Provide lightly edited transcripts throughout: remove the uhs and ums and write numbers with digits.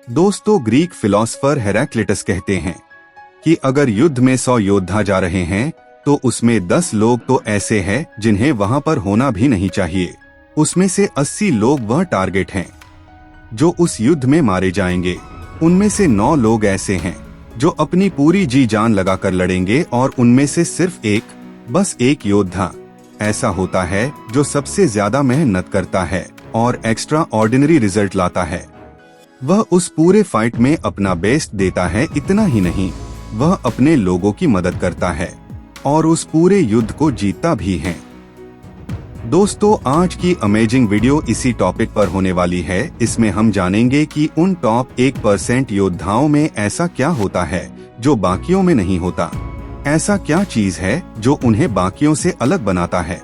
दोस्तों, Greek philosopher Heraclitus कहते हैं कि अगर युद्ध में 100 योद्धा जा रहे हैं तो उसमें 10 लोग तो ऐसे हैं जिन्हें वहां पर होना भी नहीं चाहिए। उसमें से 80 लोग वह टारगेट हैं जो उस युद्ध में मारे जाएंगे। उनमें से 9 लोग ऐसे हैं जो अपनी पूरी जी जान लगाकर लड़ेंगे और उनमें से सिर्फ बस एक योद्धा ऐसा होता है जो सबसे ज्यादा मेहनत करता है और एक्स्ट्रा ऑर्डिनरी रिजल्ट लाता है। वह उस पूरे फाइट में अपना बेस्ट देता है। इतना ही नहीं, वह अपने लोगों की मदद करता है और उस पूरे युद्ध को जीतता भी है। दोस्तों, आज की अमेजिंग वीडियो इसी टॉपिक पर होने वाली है। इसमें हम जानेंगे कि उन टॉप 1% योद्धाओं में ऐसा क्या होता है जो बाकियों में नहीं होता। ऐसा क्या चीज है जो उन्हें बाकियों से अलग बनाता है।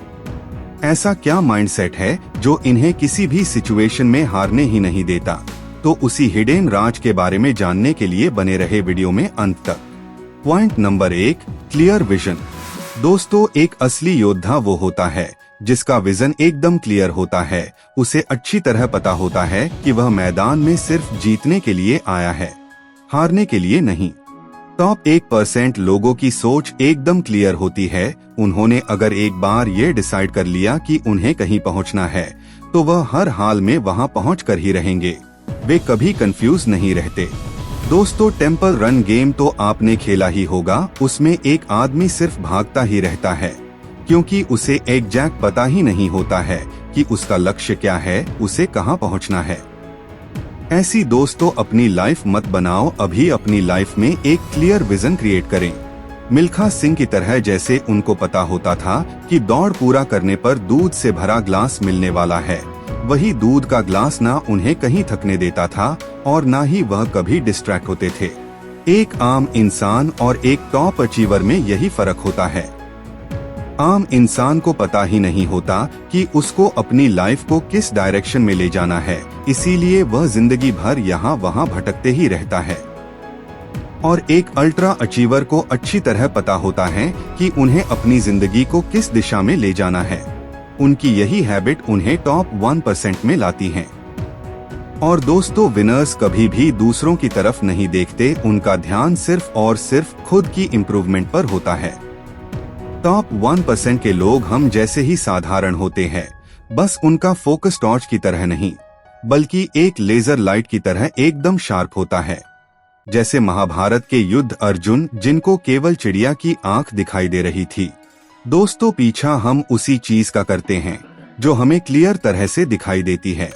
ऐसा क्या माइंडसेट है जो इन्हें किसी भी सिचुएशन में हारने ही नहीं देता। तो उसी हिडन राज के बारे में जानने के लिए बने रहे वीडियो में अंत तक। Point number 1, clear vision. दोस्तों, एक असली योद्धा वो होता है जिसका विजन एकदम क्लियर होता है। उसे अच्छी तरह पता होता है कि वह मैदान में सिर्फ जीतने के लिए आया है, हारने के लिए नहीं। टॉप 1% लोगों की सोच एकदम क्लियर होती है। उन्होंने अगर एक बार ये डिसाइड कर लिया कि उन्हें कहीं पहुंचना है तो वह हर हाल में वहां पहुंच कर ही रहेंगे। वे कभी कंफ्यूज नहीं रहते। दोस्तों, टेम्पल रन गेम तो आपने खेला ही होगा। उसमें एक आदमी सिर्फ भागता ही रहता है क्योंकि उसे एग्जैक्ट पता ही नहीं होता है कि उसका लक्ष्य क्या है, उसे कहां पहुंचना है। ऐसी दोस्तों अपनी लाइफ मत बनाओ। अभी अपनी लाइफ में एक क्लियर विजन क्रिएट करें। मिल्खा सिंह की तरह, जैसे उनको पता होता था कि दौड़ पूरा करने पर दूध से भरा ग्लास मिलने वाला है, वही दूध का ग्लास ना उन्हें कहीं थकने देता था और ना ही वह कभी डिस्ट्रैक्ट होते थे। एक आम इंसान और एक टॉप अचीवर में यही फर्क होता है। आम इंसान को पता ही नहीं होता कि उसको अपनी लाइफ को किस डायरेक्शन में ले जाना है, इसीलिए वह जिंदगी भर यहाँ वहाँ भटकते ही रहता है। और एक अल्ट्रा अचीवर को अच्छी तरह पता होता है कि उन्हें अपनी जिंदगी को किस दिशा में ले जाना है। उनकी यही हैबिट उन्हें टॉप 1% में लाती है। और दोस्तों, विनर्स कभी भी दूसरों की तरफ नहीं देखते। उनका ध्यान सिर्फ और सिर्फ खुद की इम्प्रूवमेंट पर होता है। टॉप 1% के लोग हम जैसे ही साधारण होते हैं। बस उनका फोकस टॉर्च की तरह नहीं बल्कि एक लेजर लाइट की तरह एकदम शार्प होता है। जैसे महाभारत के युद्ध अर्जुन, जिनको केवल चिड़िया की आंख दिखाई दे रही थी। दोस्तों, पीछा हम उसी चीज का करते हैं जो हमें क्लियर तरह से दिखाई देती है।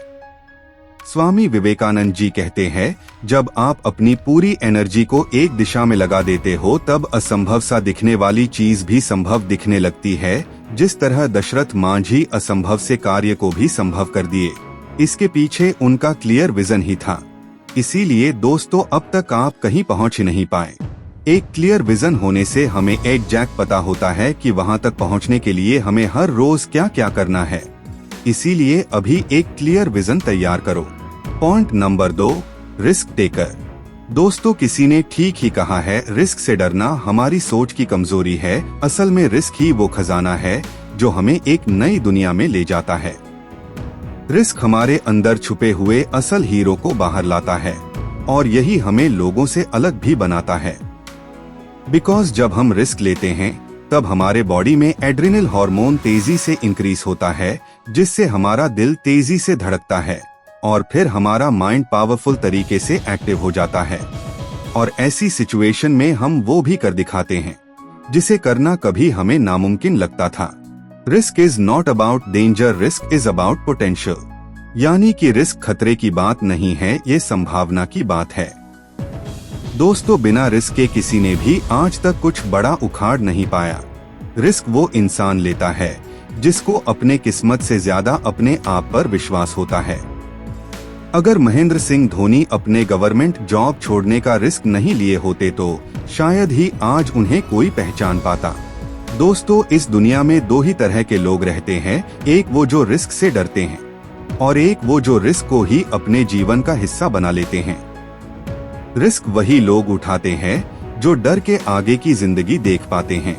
स्वामी विवेकानंद जी कहते हैं, जब आप अपनी पूरी एनर्जी को एक दिशा में लगा देते हो तब असंभव सा दिखने वाली चीज भी संभव दिखने लगती है। जिस तरह दशरथ मांझी असंभव से कार्य को भी संभव कर दिए, इसके पीछे उनका क्लियर विजन ही था। इसीलिए दोस्तों, अब तक आप कहीं पहुंच ही नहीं पाए। एक क्लियर विजन होने से हमें एग्जैक्ट पता होता है कि वहां तक पहुंचने के लिए हमें हर रोज क्या क्या करना है। इसीलिए अभी एक क्लियर विजन तैयार करो। Point number 2, risk taker. दोस्तों, किसी ने ठीक ही कहा है, रिस्क से डरना हमारी सोच की कमजोरी है। असल में रिस्क ही वो खजाना है जो हमें एक नई दुनिया में ले जाता है। रिस्क हमारे अंदर छुपे हुए असल हीरो को बाहर लाता है और यही हमें लोगों से अलग भी बनाता है। बिकॉज जब हम रिस्क लेते हैं तब हमारे बॉडी में एड्रिनल हार्मोन तेजी से इंक्रीज होता है, जिससे हमारा दिल तेजी से धड़कता है और फिर हमारा माइंड पावरफुल तरीके से एक्टिव हो जाता है। और ऐसी सिचुएशन में हम वो भी कर दिखाते हैं जिसे करना कभी हमें नामुमकिन लगता था। Risk is not about danger, risk is about potential. यानी कि रिस्क खतरे की बात नहीं है, ये संभावना की बात है। दोस्तों, बिना रिस्क के किसी ने भी आज तक कुछ बड़ा उखाड़ नहीं पाया। रिस्क वो इंसान लेता है जिसको अपने किस्मत से ज्यादा अपने आप पर विश्वास होता है। अगर महेंद्र सिंह धोनी अपने गवर्नमेंट जॉब छोड़ने का रिस्क नहीं लिए होते तो शायद ही आज उन्हें कोई पहचान पाता। दोस्तों, इस दुनिया में 2 ही तरह के लोग रहते हैं, एक वो जो रिस्क से डरते हैं और एक वो जो रिस्क को ही अपने जीवन का हिस्सा बना लेते हैं। रिस्क वही लोग उठाते हैं जो डर के आगे की जिंदगी देख पाते हैं।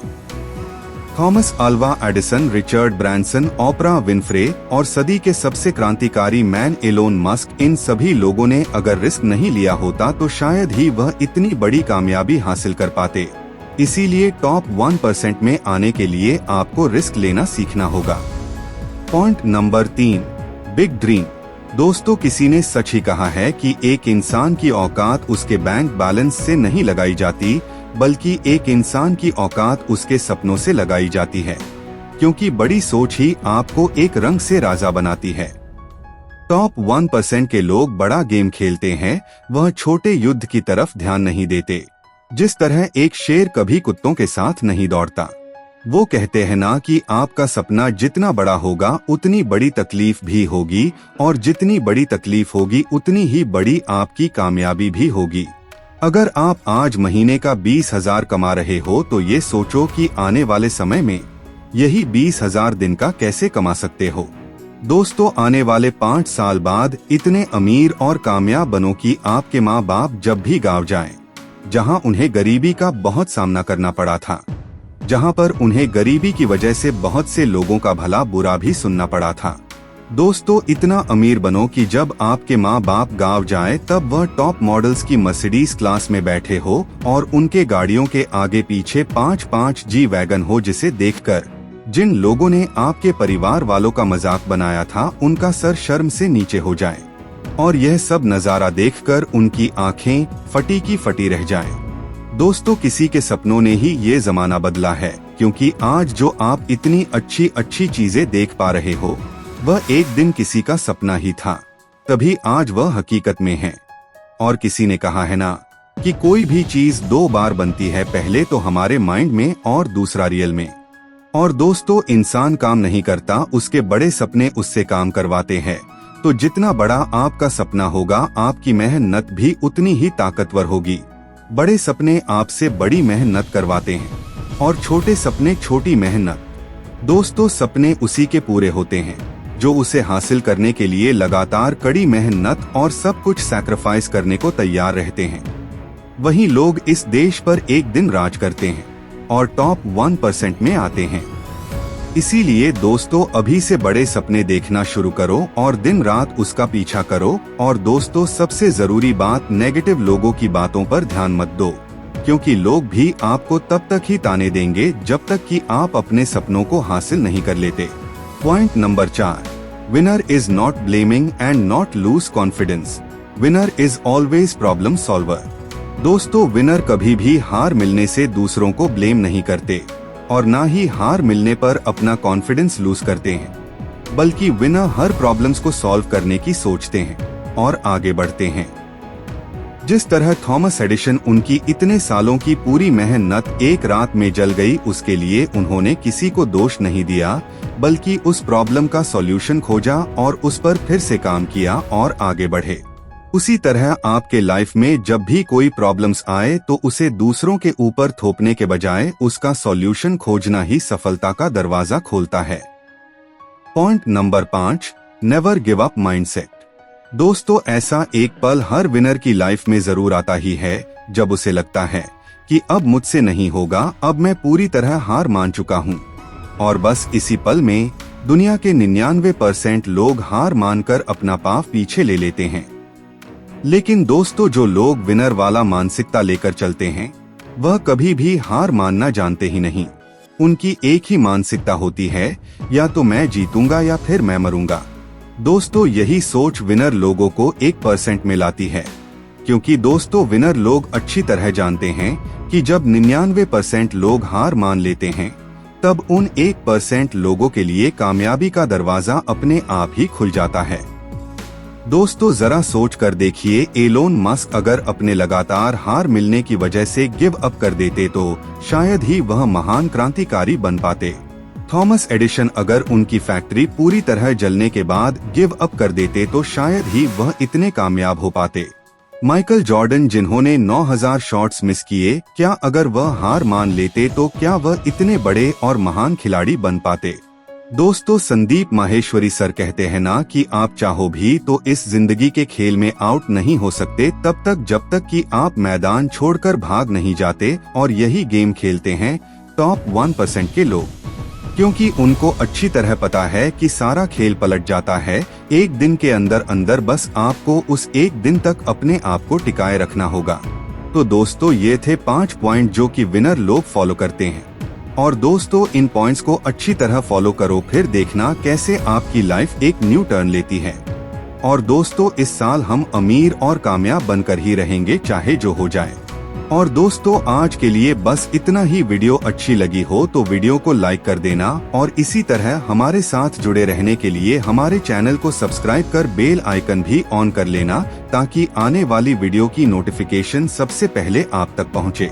Thomas Alva Edison, Richard Branson, Oprah Winfrey और सदी के सबसे क्रांतिकारी मैन एलोन मस्क, इन सभी लोगों ने अगर रिस्क नहीं लिया होता तो शायद ही वह इतनी बड़ी कामयाबी हासिल कर पाते। इसीलिए टॉप 1% में आने के लिए आपको रिस्क लेना सीखना होगा। Point number 3, big dream. दोस्तों, किसी ने सच ही कहा है कि एक इंसान की औकात उसके बैंक बैलेंस से नहीं लगाई जाती, बल्कि एक इंसान की औकात उसके सपनों से लगाई जाती है, क्योंकि बड़ी सोच ही आपको एक रंग से राजा बनाती है। टॉप 1% के लोग बड़ा गेम खेलते हैं, वह छोटे युद्ध की तरफ ध्यान नहीं देते। जिस तरह एक शेर कभी कुत्तों के साथ नहीं दौड़ता। वो कहते हैं ना कि आपका सपना जितना बड़ा होगा उतनी बड़ी तकलीफ भी होगी, और जितनी बड़ी तकलीफ होगी उतनी ही बड़ी आपकी कामयाबी भी होगी। अगर आप आज महीने का 20,000 कमा रहे हो तो ये सोचो कि आने वाले समय में यही 20,000 दिन का कैसे कमा सकते हो। दोस्तों, आने वाले 5 साल बाद इतने अमीर और कामयाब बनो कि आपके माँ बाप जब भी गाँव जाएं, जहाँ उन्हें गरीबी का बहुत सामना करना पड़ा था, जहाँ पर उन्हें गरीबी की वजह से बहुत से लोगों का भला बुरा भी सुनना पड़ा था। दोस्तों, इतना अमीर बनो कि जब आपके माँ बाप गाँव जाएं तब वह टॉप मॉडल्स की मर्सिडीज क्लास में बैठे हो और उनके गाड़ियों के आगे पीछे 5-5 जी वैगन हो, जिसे देखकर जिन लोगों ने आपके परिवार वालों का मजाक बनाया था उनका सर शर्म से नीचे हो जाए, और यह सब नजारा देखकर उनकी आंखें फटी की फटी रह जाएं। दोस्तों, किसी के सपनों ने ही ये जमाना बदला है, क्योंकि आज जो आप इतनी अच्छी अच्छी चीजें देख पा रहे हो वह एक दिन किसी का सपना ही था, तभी आज वह हकीकत में है। और किसी ने कहा है ना कि कोई भी चीज 2 बार बनती है, पहले तो हमारे माइंड में और दूसरा रियल में। और दोस्तों, इंसान काम नहीं करता, उसके बड़े सपने उससे काम करवाते हैं। तो जितना बड़ा आपका सपना होगा आपकी मेहनत भी उतनी ही ताकतवर होगी। बड़े सपने आपसे बड़ी मेहनत करवाते हैं, और छोटे सपने छोटी मेहनत। दोस्तों, सपने उसी के पूरे होते हैं जो उसे हासिल करने के लिए लगातार कड़ी मेहनत और सब कुछ सैक्रिफाइस करने को तैयार रहते हैं। वही लोग इस देश पर एक दिन राज करते हैं और टॉप 1% में आते हैं। इसीलिए दोस्तों, अभी से बड़े सपने देखना शुरू करो और दिन रात उसका पीछा करो। और दोस्तों, सबसे जरूरी बात, नेगेटिव लोगों की बातों पर ध्यान मत दो, क्योंकि लोग भी आपको तब तक ही ताने देंगे जब तक कि आप अपने सपनों को हासिल नहीं कर लेते। Point number 4, winner is not blaming and not lose confidence, winner is always problem solver. दोस्तों, विनर कभी भी हार मिलने से दूसरों को ब्लेम नहीं करते, और ना ही हार मिलने पर अपना कॉन्फिडेंस लूज करते हैं, बल्कि विनर हर प्रॉब्लम्स को सॉल्व करने की सोचते हैं और आगे बढ़ते हैं। जिस तरह थॉमस एडिसन, उनकी इतने सालों की पूरी मेहनत एक रात में जल गई, उसके लिए उन्होंने किसी को दोष नहीं दिया, बल्कि उस प्रॉब्लम का सॉल्यूशन खोजा और उस पर फिर से काम किया और आगे बढ़े। उसी तरह आपके लाइफ में जब भी कोई प्रॉब्लम्स आए तो उसे दूसरों के ऊपर थोपने के बजाय उसका सॉल्यूशन खोजना ही सफलता का दरवाजा खोलता है। Point number 5, never give up mindset. दोस्तों, ऐसा एक पल हर विनर की लाइफ में जरूर आता ही है जब उसे लगता है कि अब मुझसे नहीं होगा, अब मैं पूरी तरह हार मान चुका हूँ। और बस इसी पल में दुनिया के 99% लोग हार मानकर अपना पाँव पीछे ले लेते हैं। लेकिन दोस्तों, जो लोग विनर वाला मानसिकता लेकर चलते हैं वह कभी भी हार मानना जानते ही नहीं। उनकी एक ही मानसिकता होती है, या तो मैं जीतूंगा या फिर मैं मरूंगा। दोस्तों, यही सोच विनर लोगों को 1% में लाती है, क्योंकि दोस्तों, विनर लोग अच्छी तरह जानते हैं कि जब 99% लोग हार मान लेते हैं तब उन 1% लोगों के लिए कामयाबी का दरवाजा अपने आप ही खुल जाता है। दोस्तों, जरा सोच कर देखिए, एलोन मस्क अगर अपने लगातार हार मिलने की वजह से गिव अप कर देते तो शायद ही वह महान क्रांतिकारी बन पाते। थॉमस एडिसन अगर उनकी फैक्ट्री पूरी तरह जलने के बाद गिव अप कर देते तो शायद ही वह इतने कामयाब हो पाते। माइकल जॉर्डन, जिन्होंने 9000 शॉट्स मिस किए, क्या अगर वह हार मान लेते तो क्या वह इतने बड़े और महान खिलाड़ी बन पाते? दोस्तों, संदीप माहेश्वरी सर कहते हैं ना कि आप चाहो भी तो इस जिंदगी के खेल में आउट नहीं हो सकते तब तक जब तक कि आप मैदान छोड़कर भाग नहीं जाते, और यही गेम खेलते हैं टॉप 1% के लोग। क्योंकि उनको अच्छी तरह पता है कि सारा खेल पलट जाता है एक दिन के अंदर अंदर। बस आपको उस एक दिन तक अपने आप को टिकाए रखना होगा। तो दोस्तों, ये थे 5 पॉइंट जो कि विनर लोग फॉलो करते हैं। और दोस्तों, इन पॉइंट्स को अच्छी तरह फॉलो करो, फिर देखना कैसे आपकी लाइफ एक न्यू टर्न लेती है। और दोस्तों, इस साल हम अमीर और कामयाब बनकर ही रहेंगे, चाहे जो हो जाए। और दोस्तों, आज के लिए बस इतना ही। वीडियो अच्छी लगी हो तो वीडियो को लाइक कर देना और इसी तरह हमारे साथ जुड़े रहने के लिए हमारे चैनल को सब्सक्राइब कर बेल आइकन भी ऑन कर लेना, ताकि आने वाली वीडियो की नोटिफिकेशन सबसे पहले आप तक पहुंचे।